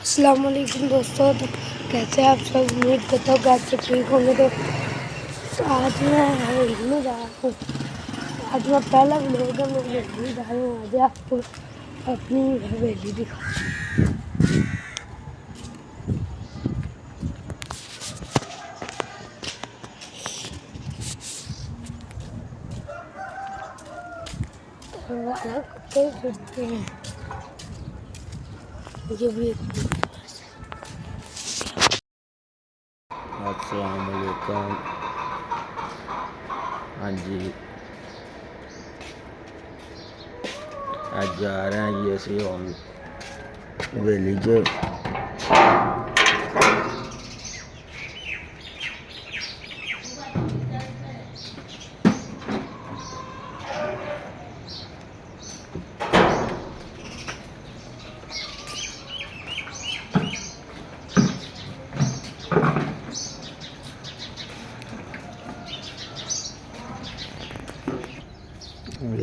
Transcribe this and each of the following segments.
अस्सलाम वालेकुम दोस्तों। तो कैसे आप सब? उम्मीद करता हूँ कि आप सब ठीक होंगे। तो आज मैं हवेली में जा रहा हूँ। आज मैं पहला व्लॉग है, मैं हवेली जा रहा हूँ। आज आपको अपनी हवेली दिखा। दरवाजा कुत्ते फिरते हैं। ये भी एक अस्सलाम वालेकुम। हाँ जी, आज जा रहे हैं जी असी हम हवेली च।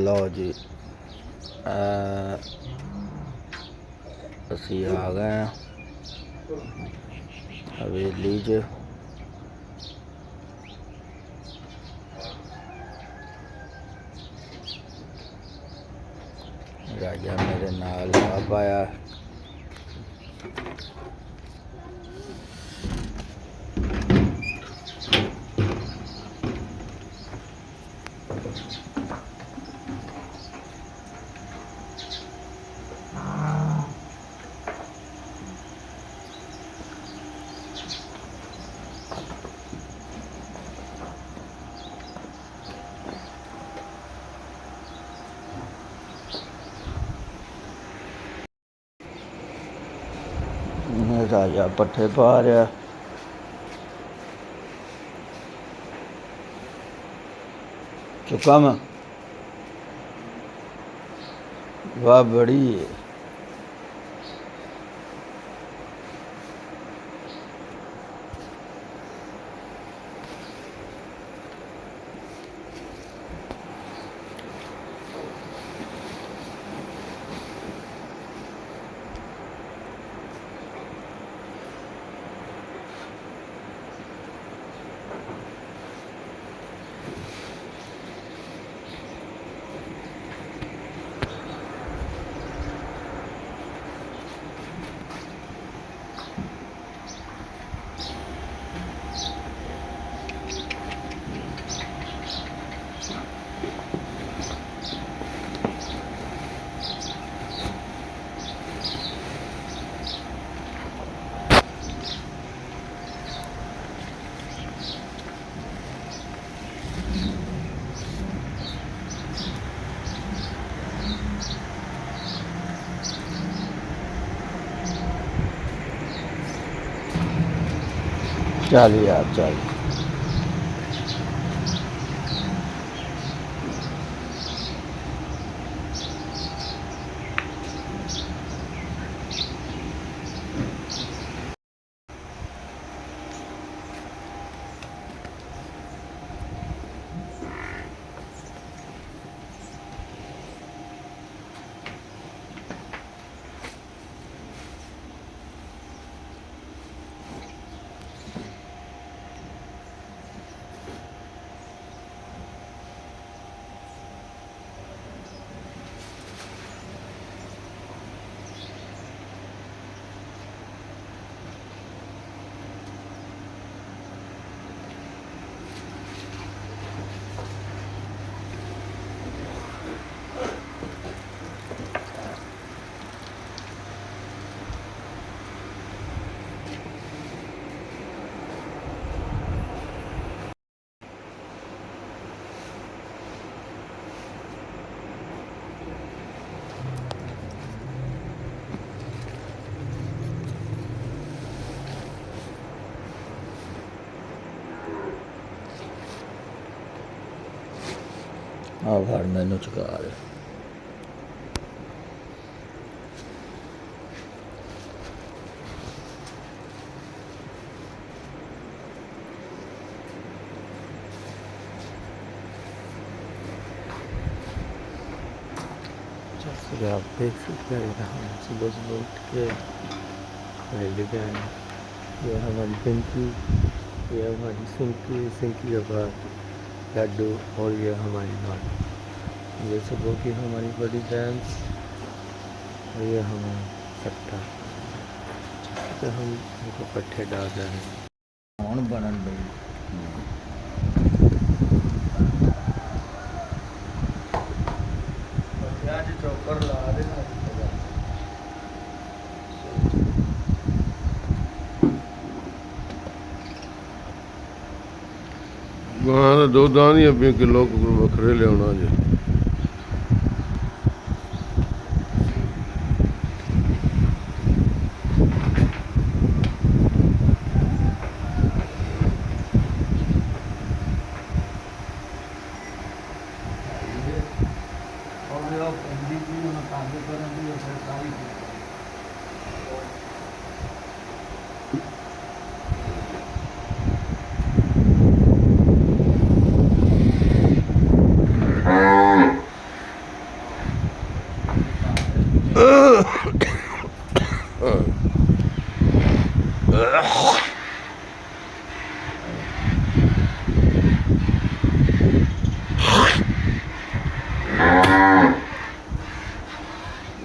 लो जी, असी आ गए हवेली च। राजा मेरे नाल बाबा आ। राजा पट्ठे पा रहा। चुका मैं वाह बड़ी है। चल यार चल। घर मैनू चुका रहे। आप देख सकते हैं, सुबह सुबह उठ के मेरी बहन, ये हमारी पिंकी, ये हमारी सिंकी, सिंकी का बाप लड्डू, और ये हमारी माँ। ये सब होगी हमारी बड़ी बहन, और ये हमारा सट्टा। तो हम उनको पट्टे डाल रहे हैं। ਹੁਣ ਬਣਨ ਲਈ ਅੱਜ ਚੋਕਰ ਲਾ ਦੇਣਾ ਗਾਂ ਦਾ ਦੁੱਧ ਆਂਦੀਆਂ ਵੀ ਕਿਲੋ ਵੱਖਰੇ ਲਿਆਉਣਾ ਜੇ और ਉਹ ਪਿੰਡੀ ਜੀ ਹੁਣ ਕੰਮ ਕਰਨ ਦੀ ਸਰਕਾਰੀ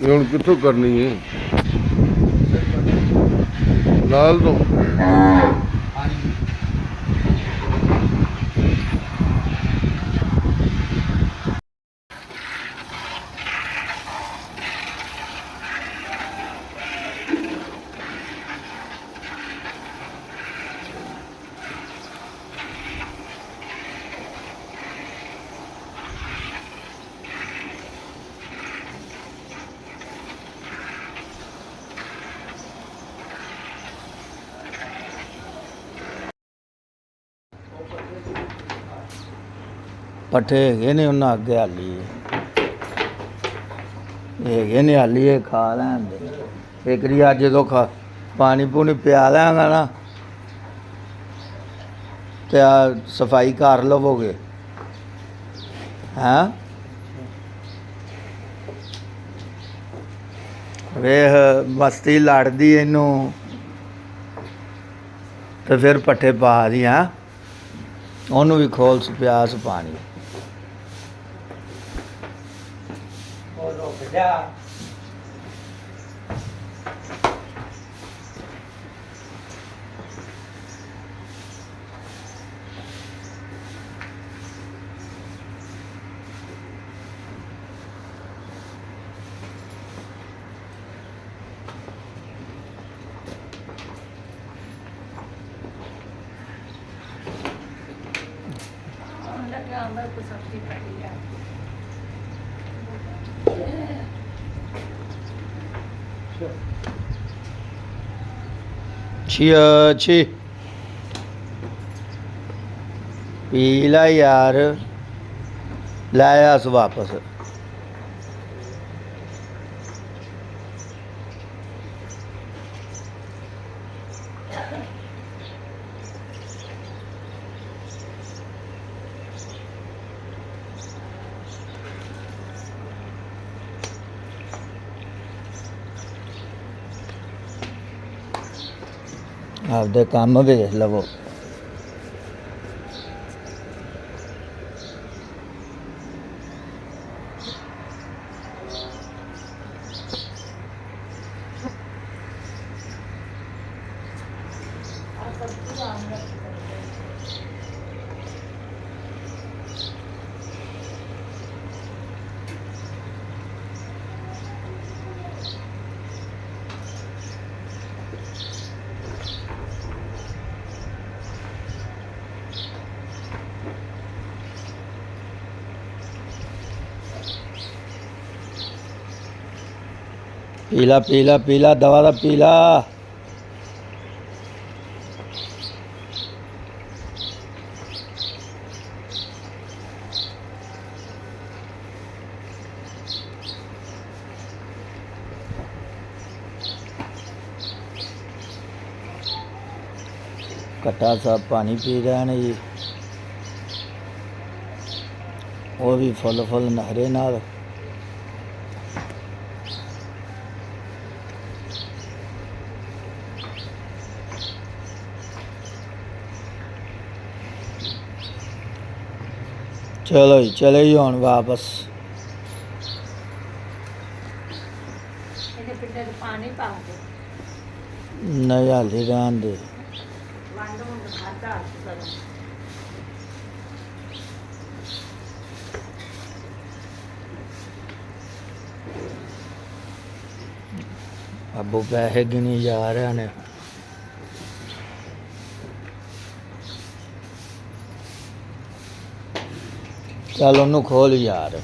ਇਹ ਹੁਣ ਕਿੱਥੋਂ ਕਰਨੀ ਹੈ ਲਾਲ ਤੋਂ ਪੱਠੇ ਹੈਗੇ ਨੇ ਉਹਨਾਂ ਅੱਗੇ ਹਾਲੀ ਇਹ ਹੈਗੇ ਨੇ ਹਾਲੀ ਇਹ ਖਾ ਲੈਣ ਦੇ ਇੱਕ ਰੀ ਅੱਜ ਜਦੋਂ ਪਾਣੀ ਪੂਣੀ ਪਿਆ ਲੈਂਗਾ ਨਾ ਤੇ ਸਫਾਈ ਕਰ ਲਵੋਗੇ ਹੈਂ ਵੇਖ ਮਸਤੀ ਲੜਦੀ ਇਹਨੂੰ ਤੇ ਫਿਰ ਪੱਠੇ ਪਾ ਦੀ ਹੈਂ ਉਹਨੂੰ ਵੀ ਖੋਲ ਪਿਆਸ ਪਾਣੀ ਉਹ ਰੁਕ ਜਾ ਛੀ ਪੀ ਲੈ ਯਾਰ ਲੈ ਆਸ ਵਾਪਸ ਆਪਦੇ ਕੰਮ ਵੇਖ ਲਵੋ पीला दवा दा पीला कट्टा साहब पानी पी रहे हैं जी वो भी फुल नहरे नाल ਚਲੋ ਜੀ ਚਲੇ ਜੀ ਹੁਣ ਵਾਪਸ। ਇਹਦੇ ਪਿੰਡੇ ਚ ਪਾਣੀ ਪਾ ਦੇ ਨਹੀਂ ਹਾਲੇ ਰਹਿਣ ਦੇ। ਵੰਡ ਹੁਣ ਖਾਦਾ ਕਰੋ ਅੱਬੂ ਪੈਸੇ ਗਿਣੀ ਜਾ ਰਹੇ ਨੇ। ਚੱਲ ਉਹਨੂੰ ਖੋਲ ਯਾਰ।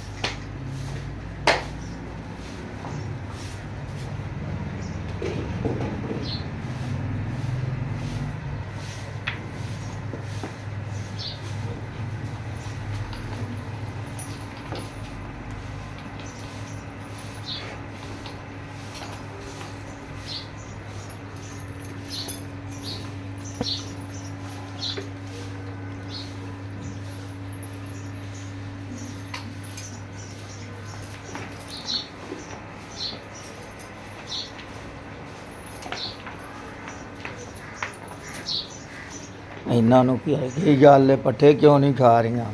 ਇਹਨਾਂ ਨੂੰ ਕੀ ਗੱਲ ਹੈ, ਪੱਠੇ ਕਿਉਂ ਨਹੀਂ ਖਾ ਰਹੀਆਂ?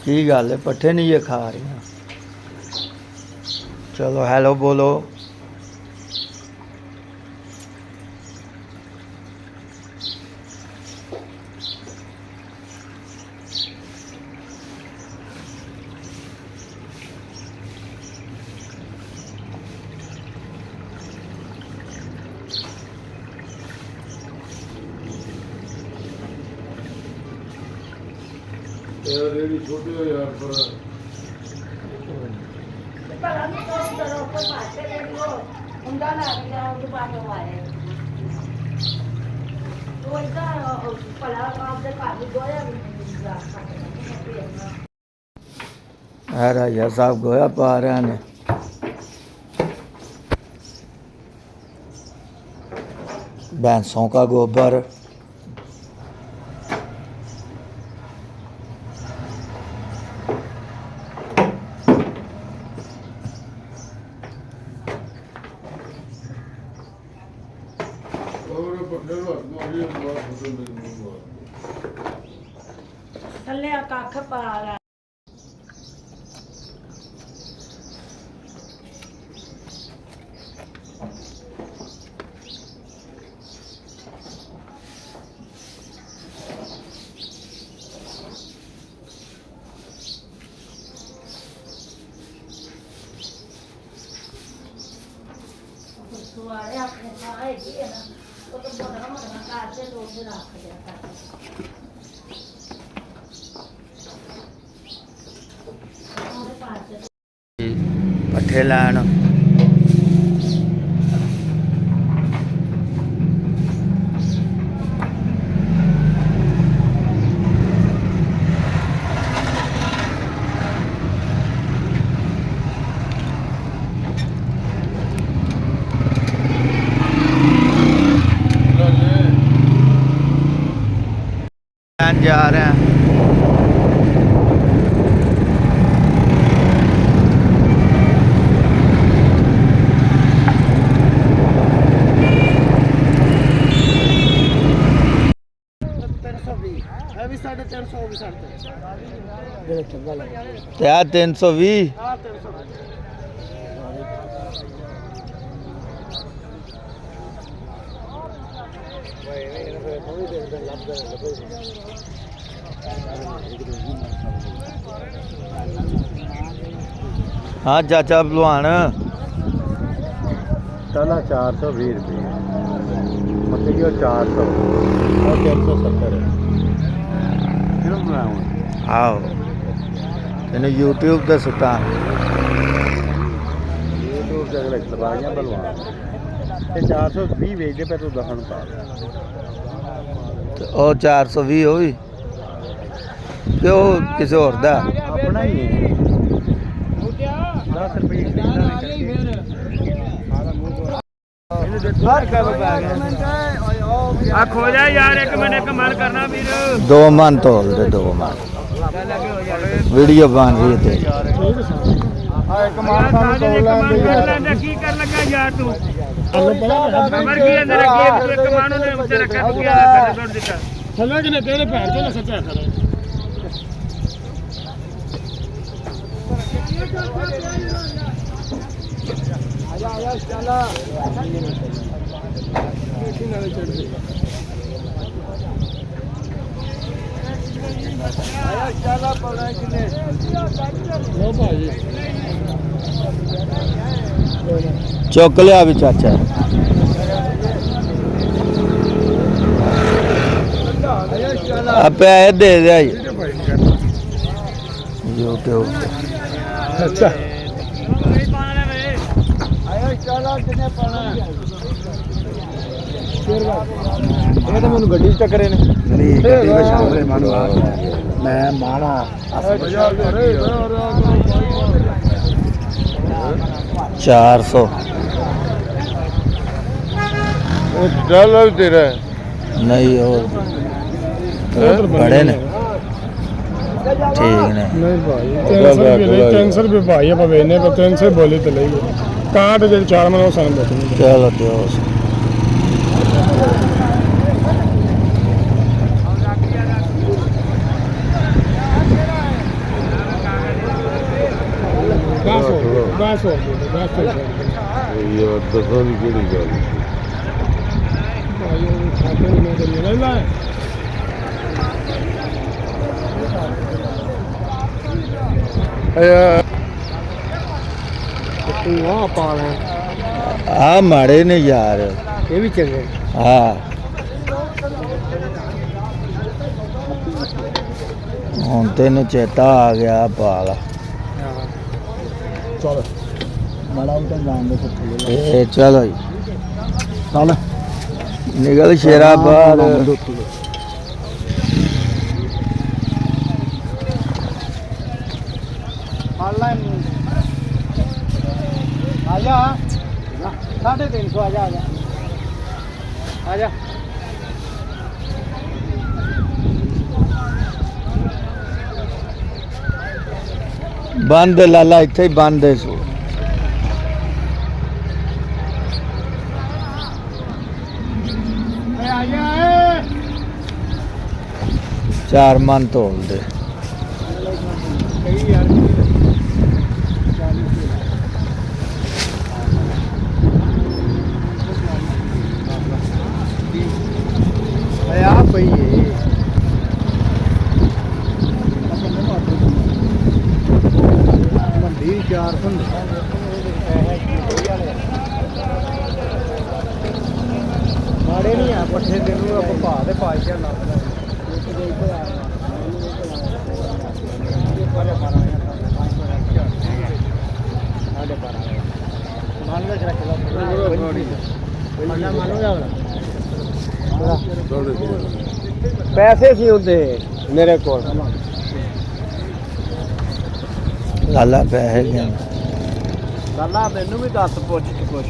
ਕੀ ਗੱਲ ਹੈ, ਪੱਠੇ ਨਹੀਂ ਇਹ ਖਾ ਰਹੀਆਂ? ਚਲੋ ਹੈਲੋ ਬੋਲੋ। यार रेडी छोटे हो यार पर ਭਲਾ ਨਹੀਂ ਕੋਈ ਕਰੋ ਕੋਈ ਪਾਸੇ ਲੈ ਲਿਓ ਹੁੰਦਾ ਲੱਗ ਗਿਆ ਉਹ ਬਾਹਰੋਂ ਆਏ ਉਹ ਇਦਾਂ ਭਲਾ ਆਪ ਦੇ ਘਰ ਨੂੰ ਗੋਇਆ ਵੀ ਨਹੀਂ ਜਾ ਸਕਦਾ ਹੈ ਰਾਜਾ ਸਾਹਿਬ ਗੋਇਆ ਪਾ ਰਹੇ ਨੇ। भैंसों का गोबर और पट्टे बात मारी बात होते नहीं बात ਥੱਲੇ ਆ ਕੱਖ ਪਾ ਲੈ ਸੁਆਰੇ ਆਪਣੇ ਸਾਏ ਜੀ ਨਾ ਉਹ ਤਾਂ ਬੜਾ ਮੋਟਾ ਕਾਟੇ ਲੋਕ ਰੱਖ ਦਿਆ ਕਰ ਉਹਦੇ ਪਾਸੇ पट्ठे लैन। लैन जा रहे हैं। क्या 320 हाँ चाचा भलवान तला 420 रुपये मतलब ये 400 और 370 है किलो बनाया हूँ आओ तेने यूट्यूब पे सुता यूट्यूब से अगले दवाइयाँ बलवा ये 420 भेज दे पे तो दहन पा और 420 हो भी क्यों किसी और दा अपना ही है 10 रुपये खो जाए यार एक मिनट कमाल करना फिर 2 मन तोल दे 2 मन वीडियो बन रही है तेरी। की कर लगा यार तू कमर की अंदर रखी है कमानो ने उसे रखा तू क्या कर दिया ਥੱਲੇ ਕਿਨੇ ਤੇਰੇ ਭੈਣ ਚੋਂ ਨਾ ਸੱਚਾ ਕਰੇ ਆਜਾ ਚੱਲ ਕਿਸੀ ਨਾਲ ਚੜ ਦੇ ਆਇਆ ਚੱਲ ਪੜਾ ਕਿਨੇ ਲੋ ਭਾਈ ਚੁੱਕ ਲਿਆ ਵੀ ਚਾਚਾ ਆ ਪੈਸੇ ਦੇ ਦੇ ਆਈ YouTube ਅੱਛਾ ਆਇਆ ਚੱਲ ਕਿਨੇ ਪਾਣਾ ਇਹ ਤਾਂ ਮੈਨੂੰ ਗੱਡੀ 'ਚ ਟੱਕਰੇ ਨੇ ਨਹੀਂ ਗੱਡੀ ਵਿੱਚ ਸ਼ਾਮਲੇ ਮਾਨੂੰ ਆ ਮੈਂ ਮਾਣਾ 400 ਡਾਲਰ ਤੇਰਾ ਨਹੀਂ ਉਹ ਬੜੇ ਨੇ ਠੀਕ ਨੇ ਨਹੀਂ ਭਾਈ 300 ਰੁਪਏ ਭਾਈ ਆਪਾਂ ਵੇਚਨੇ ਪਰ 300 ਬੋਲੀ ਤੇ ਲਈ ਕਾਟ ਜਿਹੜੇ ਚਾਰ ਮਨ ਉਹ ਸਾਨੂੰ ਬੋਲਦੇ ਚਲੋ ਦਿਓ ਬਸ ਹੋ ਯਾਰ ਦੱਸੋ ਨੀ ਕਿਹੜੀ ਗੱਲ ਭਾਈ ਉਹ ਖਾਤੇ ਨੂੰ ਮੈਂ ਕਰੀ ਲੈ ਲੈ ਆਇਆ ਤੂੰ ਆ ਪਾ ਲੈ ਆ ਮਾੜੇ ਨੇ ਯਾਰ ਇਹ ਵੀ ਚੰਗੇ ਹਾਂ ਹੁਣ ਤੈਨੂੰ ਚੇਤਾ ਆ ਗਿਆ ਪਾਲਾ ਚਲ ਇਹ ਚਲੋ ਜੀ ਚੱਲ ਨਿਕਲ ਸ਼ੇਰਾ ਬਾਹਰ ਆਜਾ 350 ਆਜਾ ਆਜਾ ਆਜਾ ਬੰਦ ਲਾਲਾ ਇੱਥੇ ਹੀ ਬੰਦ ਹੈ ਸੋ ਆਜਾ 4 ਮਨ ਤੋਲ ਦੇ ਕਈ ਯਾਰ ਆ ਪਈ ਏ ਮੰਡੀ 400 ਮਾੜੇ ਨਹੀਂ ਆ ਪੱਠੇ ਦੇ ਨੂੰ ਆਪਾਂ ਭਾ ਦੇ ਪਾਈ ਜਾਣਾ ਪੈਸੇ ਸੀ ਉਹਦੇ ਮੇਰੇ ਕੋਲ ਲਾਲਾ ਪੈਸੇ ਗਿਆ ਗੱਲਾਂ ਮੈਨੂੰ ਵੀ ਦੱਸ ਪੁੱਛ ਕੇ ਕੁਛ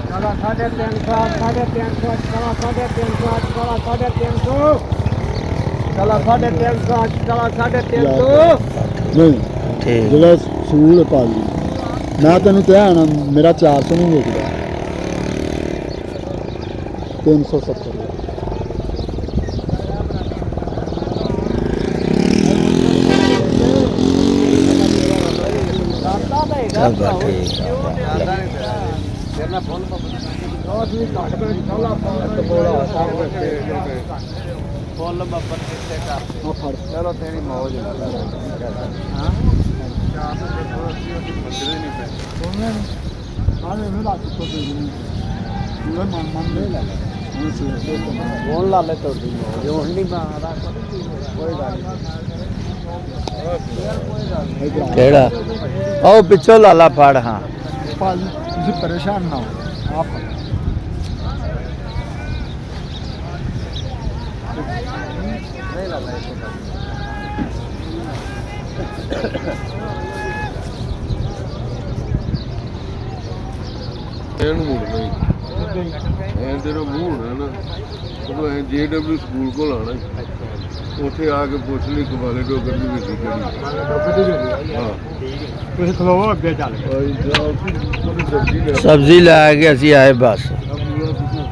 ਚਲਾ 350 350 ਚਲਾ 350 ਚਲਾ 350 ਚਲਾ 350 ਚਲਾ 350 ਨਹੀਂ ਠੀਕ ਜਿਹੜਾ ਸੂਲ ਪਾ ਲਈ ਮੈਂ ਤੈਨੂੰ ਕਿਹਾ ਨਾ ਮੇਰਾ 400 ਨਹੀਂ ਵੇਚਦਾ 370 ਚੱਲ ਬਾ ਠੀਕ ਫੁੱਲ ਬੱਬਰ ਕਿੱਥੇ ਕਰ ਚਲੋ ਤੇਰੀ ਮੌਜ ਫੋਨ ਲਾ ਲੈ ਤੁਹਾਡੀ ਮੌਜ ਹੁਣ ਨਹੀਂ ਮਾਰਦਾ ਕੋਈ ਗੱਲ ਨਹੀਂ ਕਿਹੜਾ ਉਹ ਪਿੱਛੋਂ ਲਾਲਾ ਫੜ ਹਾਂ ਭਾਜੀ ਤੁਸੀਂ ਪਰੇਸ਼ਾਨ ਨਾ ਹੋ ਆਪ ਨਹੀਂ ਲਾ ਲੈ ਇਹਨੂੰ ਮੁੜਨਾ ਹੀ ਐਂ ਤੇਰਾ ਮੂੰਹ ਹੋਣਾ ਨਾ ਉਹ ਐਂ JW ਸਕੂਲ ਕੋਲ ਆਣਾ ਉੱਥੇ ਆ ਕੇ ਪੁੱਛ ਲਈ ਕਮਾਲੇ ਡੋਗਰ ਦੀ ਵਿੱਚ ਕਿਹੜੀ ਹਾਂ ਤੁਸੀਂ ਖਲੋਵੋ ਅੱਗੇ ਚੱਲ ਭਾਈ ਜਾ ਉਹਦੀ ਸਬਜ਼ੀ ਲੈ ਸਬਜ਼ੀ ਲੈ ਕੇ ਅਸੀਂ ਆਏ ਬਸ ਆਪਣਾ ਤੁਸੀਂ